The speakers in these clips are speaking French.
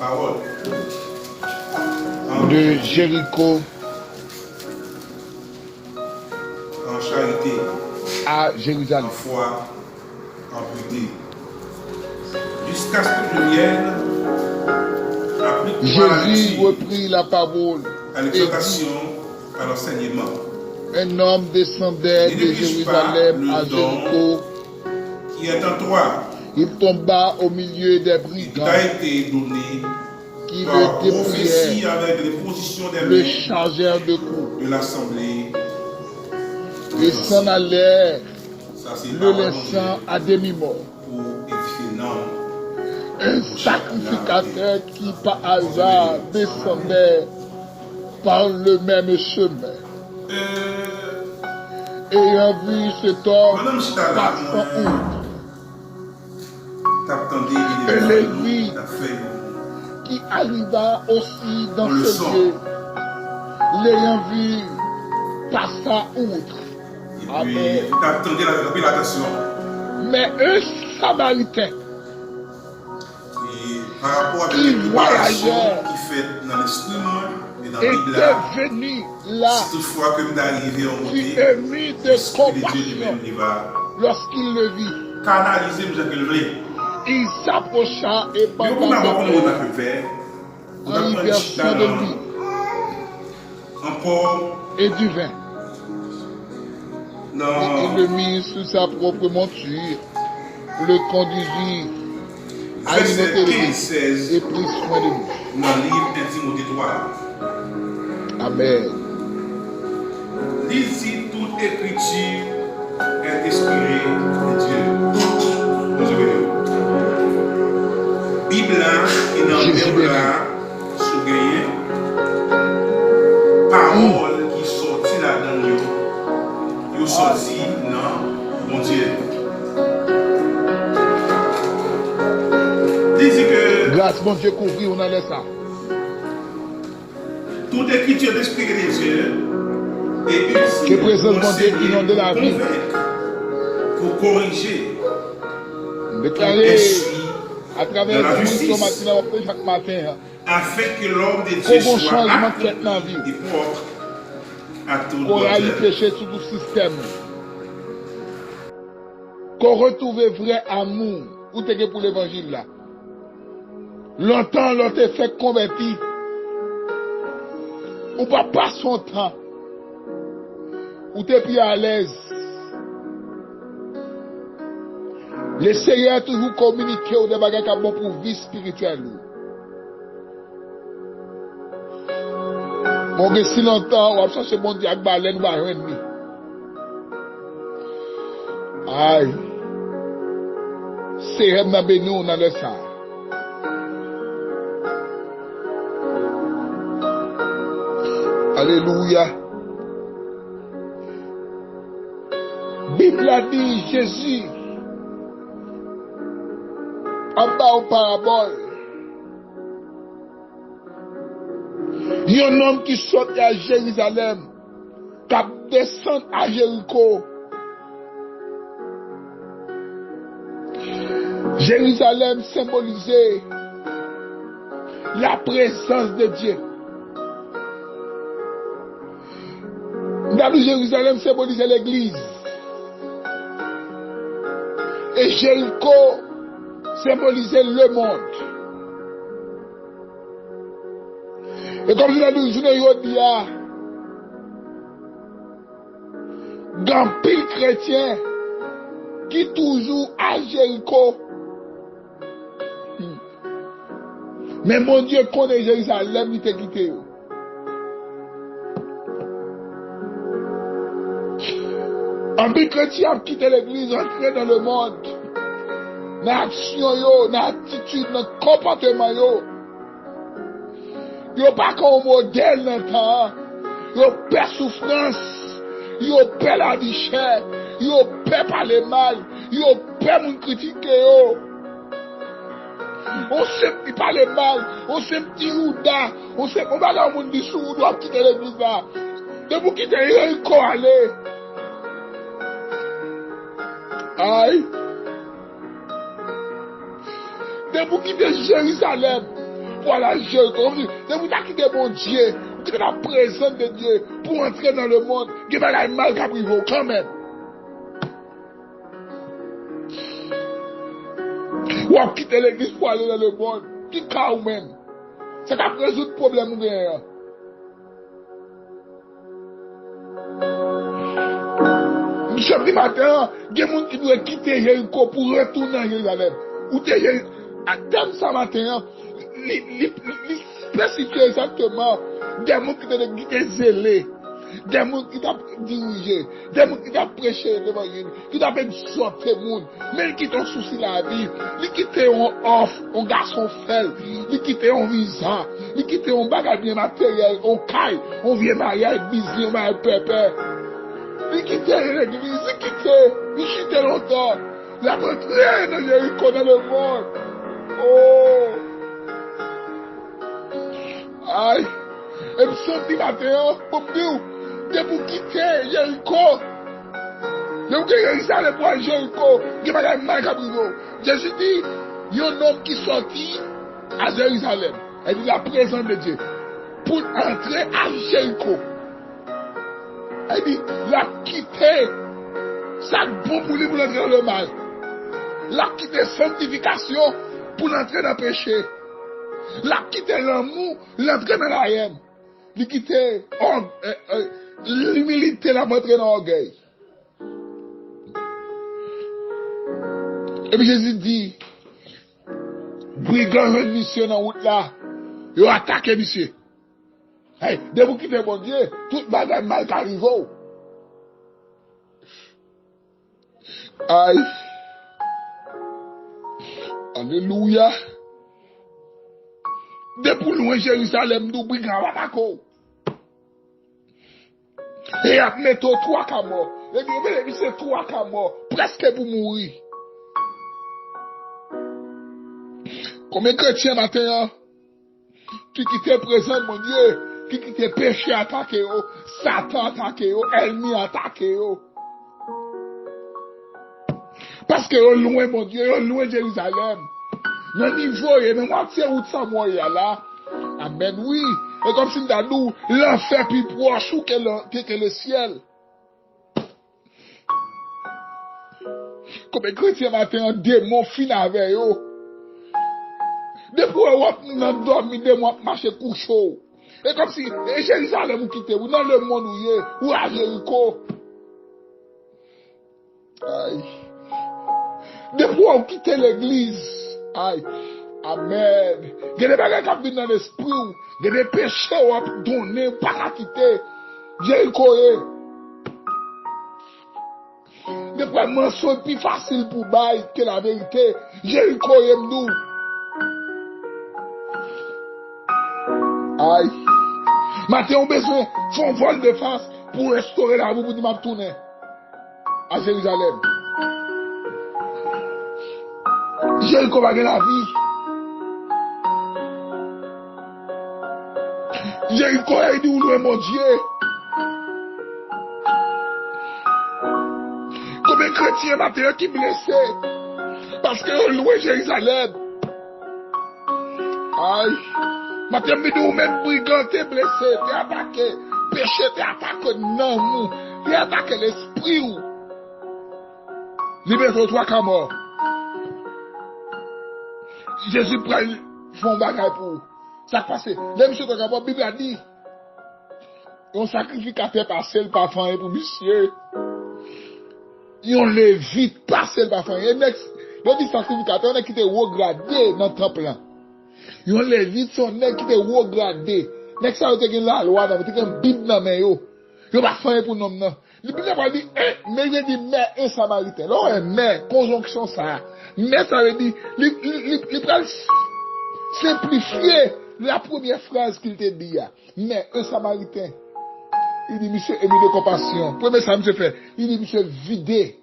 parole. De Jéricho En charité, à en Jérusalem. foi, en pureté. Jusqu'à ce que je vienne, applique-toi à la Jésus lecture, reprit la parole à et dit, l'exhortation, à l'enseignement. un homme descendait Ne de néglige pas Jérusalem le à don Jéricho. qui est en toi Il tomba au milieu des et qui brigands t'a été donné qui par le prophétie dépouillèrent, avec les positions des le mains chargèrent de coups de l'assemblée. et s'en allèrent, Ça, c'est le parole de laissant Dieu à demi-mort. pour édifier l'âme. Un sacrificateur qui par hasard descendait par le même chemin. Ayant vu cet homme Madame Chitala, passant outre, t'attendais et il Lévi t'as fait. qui arriva aussi dans On le ce sent. lieu, l'ayant vu, passa outre. Et puis, Amen. t'attendais l'attention. Mais un Samaritain Et par rapport avec qui les préparations voyageait qui fait dans l'esprit et dans la Bible, était venu là, si toutefois que nous arrivons à fut monter, ému de l'Esprit de Dieu compassion lui-même, il va lorsqu'il le vit. canaliser nous que le voulez. Il s'approcha et Mais pendant vous n'avez pas de pu faire. Vous en y versant de lui encore et du vin. Et il dans le mit sur sa propre monture, le conduisit à une verset autre 15, église 16 et prit soin de lui. dans le livre de Timothée 3. Amen. Ici, toute écriture est inspirée de Dieu. Nous oublions. Bible et dans Jésus le béni. là, sous gagné, parole qui sortit là-dedans, yo sorti dans mon Dieu. Dit que Grâce, mon Dieu, couvrit, on allait ça. toute écriture est inspirée de Dieu et Que utile présence, pour mon Dieu, enseigner, inonde la pour vie. convaincre, pour corriger, Déclaré ainsi à travers dans la ce justice, matin, chaque matin, afin que l'homme de Dieu Qu'on bon soit changement fait dans la accompli vie. et propre à tout qu'on aille bonheur. pécher tout le système. Qu'on retrouve vrai amour. Où t'es pour l'évangile là? Longtemps, l'on t'est fait convertir. Ou pas son temps. Ou t'es plus à l'aise. Le Seigneur toujours communiquer ou des bagages qui sont bons pour vie spirituelle. Bon, mais si longtemps, on va chercher bon Dieu avec baleine ou avec ennemi. Aïe. Seigneur m'a béni, on a le sang. Alléluia. Bible a dit Jésus en bas aux paraboles. Il y a un homme qui sort à Jérusalem, qui descend à Jéricho. Jérusalem symbolisait la présence de Dieu. Dans Jérusalem symbolisait l'église. Et Jéricho symbolisait le monde. Et comme je l'ai dit, je dis, grand pile chrétien qui toujours à Jéricho. Mais mon Dieu connaît Jérusalem, il t'a quitté. Un pile chrétien a quitté l'église, entré dans le monde. Dans l'action, dans l'attitude, dans le comportement. Yo pas comme modèle dans le temps. Yo perd souffrance. Yo perd la vie chère. Yo perd parler mal. Yo perd mon critiquer yo. On sait qui parle mal. On sait petit ouda. On sait qu'on va dans le monde du sou. On doit quitter l'église là. De vous quitter, il faut aller. Aïe. De vous quitter Jérusalem. pour aller à Jéricho. De vous quitter mon Dieu, vous êtes la présence de Dieu pour entrer dans le monde. Vous avez mal caprivo quand même. Ou à quitter l'église pour aller dans le monde. Qui cas ou même. C'est qu'à résoudre le problème ou bien. Samedi matin, il y a des gens qui doivent quitter Jéricho pour retourner à Jérusalem. Ou à terme ce matin, les spécifier exactement des gens qui doivent quitter zélés, des gens qui doivent diriger, des gens qui doivent prêcher l'évangile, qui doivent exhorter les gens, mais qui ont souci de la vie, qui quittent un offre, un garçon fel, qui quittent un visa, qui quittent un bagage bien matériel, un caille, un vieux mariage, business, un mariage pépé. Il quittait l'église, il quittait longtemps. La rentrée dans Jéricho dans le monde. Oh! Aïe! Et puis samedi matin, pour me dire, de vous quitter Jéricho. De vous quitter Jérusalem pour aller Jéricho. Il n'y a pas de mal caprivo. Jésus dit, il y a un homme qui sortit à Jérusalem. Elle dit la présence de Dieu. Pour entrer à Jéricho. Elle dit, la quitter, ça bon pour lui pour entrer dans le mal. La quitter sanctification pour l'entrer dans le péché. La quitter l'amour, l'entrer dans la haine. La quitter l'humilité, la montrer dans l'orgueil. Et puis Jésus dit, brigand de mission dans la route là, ils ont attaqué monsieur. Hey, de vous quitter mon Dieu, tout bagage mal qu'arrive. Aïe. Alléluia. Depuis loin Jérusalem, nous brigands attaquons. Et à mettre 3 cas morts. Et puis c'est 3 cas morts, presque pour mourir. Combien de chrétiens matin, qui quittent présent mon Dieu, qui quittent péché attaqué, Satan attaqué, ennemi attaqué. Parce que loin, mon Dieu, loin de Jérusalem. Le niveau, et même moitié où ça mourir là. Amen, oui. Et comme si nous, l'enfer plus proche que le ciel. Comme les chrétiens matin, un démon fin avec eux. Depuis nous avons dormi, des mois marcher couché. Et comme si Jérusalem vous quittez, vous dans le monde où vous à Jéricho. Aïe. Depuis vous quittez l'église. Aïe. Amen. Il y a des bagages qui viennent dans l'esprit. Il y a des péchés qui vous donner, pas quitter. Jéricho. Des fois, mensonge plus facile pour bailler que la vérité. Jéricho nous. Aïe. Maintenant, on a besoin de faire un vol de face pour restaurer la vie pour dire que tourner à Jérusalem. Jéricho va gagner la vie. Jéricho a dit où est mon Dieu. Comme un chrétien maintenant qui est blessé parce que loin Jérusalem. Aïe. Maintenant, nous même brigands, t'es blessé, t'es attaqué, péché, t'es attaqué, non, t'es attaqué l'esprit. Libère-toi, qu'à mort. Jésus prend son bagage pour ça passe. Les monsieur qui la Bible a dit, on sacrificateur passé le parfum pour monsieur. On l'évite passer le parfum. Et next, le dit sacrificateur, on a quitté regradé dans le temple. On l'évite son nez qui était regradé. Next, ça a été la loi, on a été une Bible dans les mains. On va faire pour nous. Le Bible a dit, mais il dit, mais un samaritain. Là, mais, conjonction ça. Mais ça veut dire, il peut simplifier la première phrase qu'il te dit. Mais un samaritain. Il dit, monsieur, ému de compassion. Premier ça, monsieur fait. Il dit, monsieur, vidé.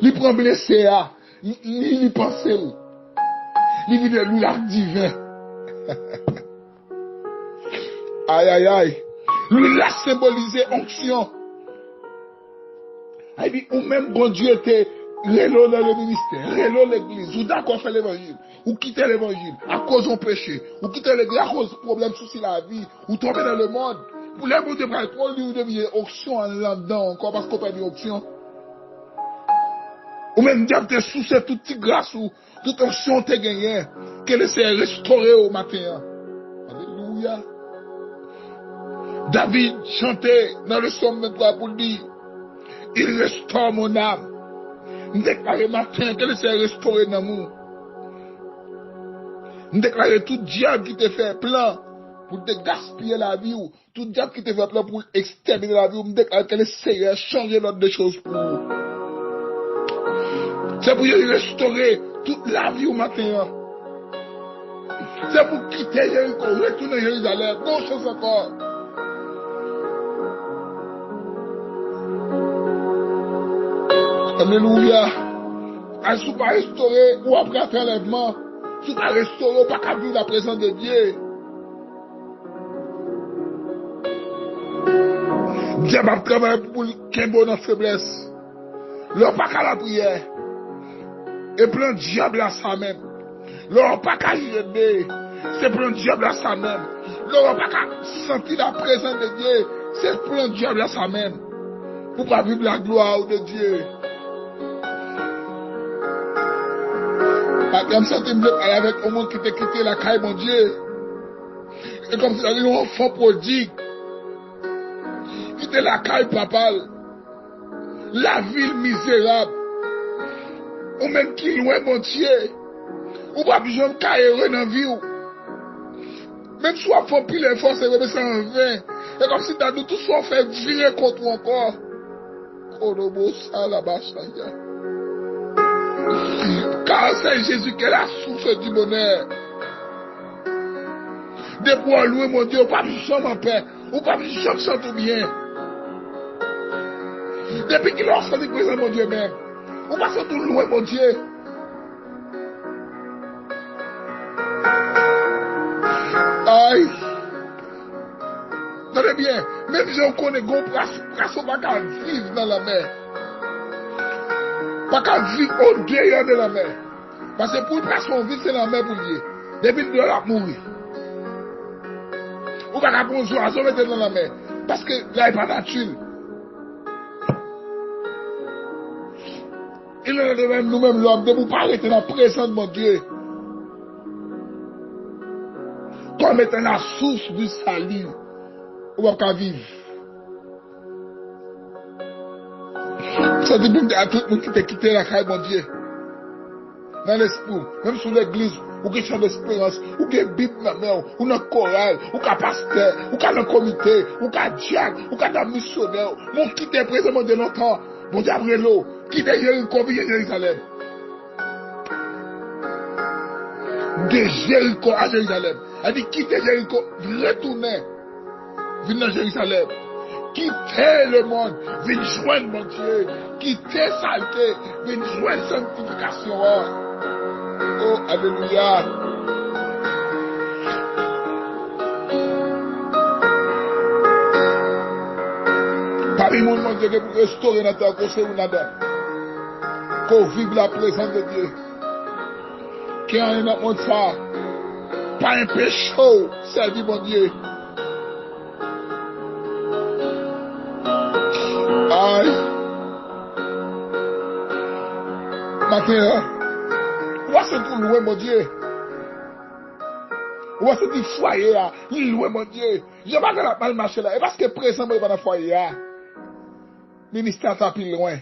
Il prend blessé, il pense. Il vide lui l'arc divin. Aïe, aïe, aïe. Lui l'a symbolisé onction. Il dit, ou même bon Dieu te Rélo dans le ministère, rélo l'église, ou d'accord faire l'évangile, ou quitter l'évangile à cause du péché, ou quitter l'église à cause de problèmes, soucis la vie, ou tomber dans le monde. Pour les mots de prêtre, on lui devient option en là-dedans, encore parce qu'on pas dit option. Ou même diable te sous cette toute petite grâce ou toute option te gagné, qu'elle essaie de restaurer au matin. Alléluia. David chantait dans le psaume 23 pour dire, il restaure mon âme. Nous déclarons matin qu'elle essaie de restaurer l'amour. Nous déclarons tout diable qui te fait plan pour te gaspiller la vie ou tout diable qui te fait plan pour exterminer la vie. Nous déclarons qu'elle essaie de changer l'ordre des choses pour vous. C'est pour restaurer toute la vie au matin. C'est pour quitter Jéricho, retourner à Jérusalem. Bonne chance encore. Alléluia. Si vous ne pas restaurer ou après un enlèvement, si vous ne pas restaurer, vous ne pas vivre la présence de Dieu. Dieu va travailler pour qu'il y ait une faiblesse. L'on pas qu'à la prière. Et plein de diable à ça même. L'on pas qu'à y aider. C'est plein de diable à ça même. L'on pas qu'à sentir la présence de Dieu. C'est plein de diable à ça même. Pour pas vivre la gloire de Dieu. Comme ça, tu me parles avec un monde qui t'a quitté la caille, mon Dieu. Et comme si tu avais un enfant prodigue. Quitter la caille, papa. La ville misérable. Ou même qui loin, mon Dieu. Ou pas besoin de caille dans la vie. Même si on fait pile effort, c'est même ça en vain. Et comme si tu as tout soit fait virer contre toi encore. Oh, le beau ça là-bas, ça y est. Car c'est Jésus qui est la source du bonheur. Depuis à louer mon Dieu, ou pas besoin en paix, ou pas besoin de sentir bien. Depuis qu'il a senti présent mon Dieu même, ou pas sentir louer mon Dieu. Aïe. Tenez bien, même si on connaît qu'on ne pas qu'à vivre dans la mer. Pas qu'à vivre au dehors de la mer. Parce que pour une personne vivre, c'est la mer pour lui. Depuis qu'il doit mourir. Ou pas qu'à prendre son oiseau mettre dans la mer. Parce que là, il n'est pas naturel. Il est de même nous-mêmes, l'homme, de vous pas arrêter dans la présence de mon Dieu. Comme étant la source du salut. Ou pas qu'à vivre. Ça dit à tout le monde qui t'a quitté la caille, mon Dieu. Dans l'esprit, même sur l'église, ou qui chante d'espérance, ou qui est Bible dans la main, ou dans le choral, ou qui est pasteur, ou qui est dans le comité, ou qui est diacre, ou qui est dans le missionnaire, mon qui t'est présent de longtemps, mon Dieu après l'eau, qui t'est Jéricho, vient Jérusalem. De Jéricho à Jérusalem. Elle dit quitter Jéricho, retourner, venir à Jérusalem. Quitter le monde, venir joindre mon Dieu. Quitter saleté, venir joindre sanctification. Oh, alléluia. Parmi mon Dieu, que pour restaurer notre conseil ou notre qu'on vive la présence de Dieu. Qu'il y ait un monde ça. Pas un péché, servi mon Dieu. Aïe. Matin, on va se trouver loin, mon Dieu. On va se dire foyer, il est loin, mon Dieu. Je ne vais pas mal marcher là. Et parce que présent, il va dans le foyer. Ministère est plus loin.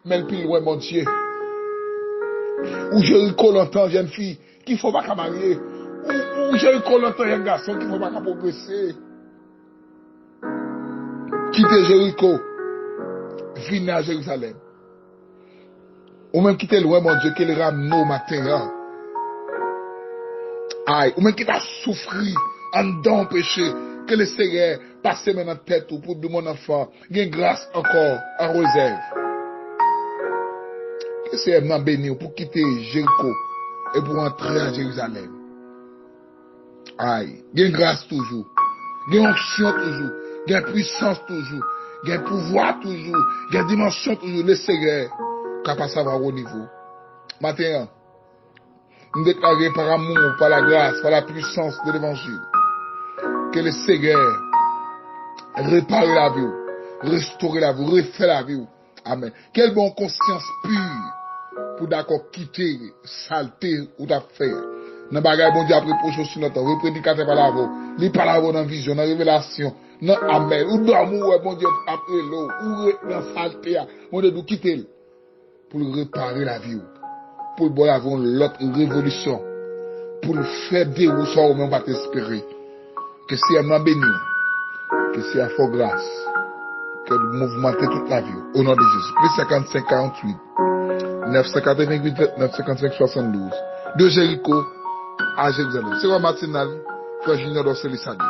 Mais plus loin, mon Dieu. Ou Jéricho longtemps, jeune fille, qu'il ne faut pas marier. Ou Jéricho longtemps, jeune garçon, qu'il ne faut pas progresser. Quitter Jéricho. Venez à Jérusalem. Ou même quitter loin, mon Dieu, qu'il ramène au matin. Aïe. Ou même qu'il a souffert en dedans péché. Que le Seigneur passe maintenant tête pour de mon enfant. Il y a grâce encore en réserve. Que le Seigneur m'a béni pour quitter Jéricho et pour entrer à Jérusalem. Aïe. Il y a grâce toujours. Il y a onction toujours. Il y a puissance toujours. Il y a pouvoir toujours. Il y a dimension toujours. Le Seigneur capable savoir au niveau. Matin, nous déclarons par amour, par la grâce, par la puissance de l'évangile, que le Seigneur répare la vie, restaure la vie, refait la vie. Amen. Quelle bonne conscience pure pour d'accord quitter saleté ou d'affaires. Dans bagay bon Dieu après proche sur notre reprédicateur par la voix, li par la voix dans vision, dans révélation, dans amen. Ou d'amour bon Dieu après l'eau, ou dans saleté, on doit quitter pour réparer la vie, pour bon avoir l'autre révolution, pour le faire dérouler ça ou même pas t'espérer. Que si elle m'a béni, que si elle fait grâce, que le mouvement toute la vie, au nom de Jésus. Plus 55 48 988 29 55 72 de Jéricho à Jérusalem. C'est quoi matinal, frère Junior d'Orseli Sadi.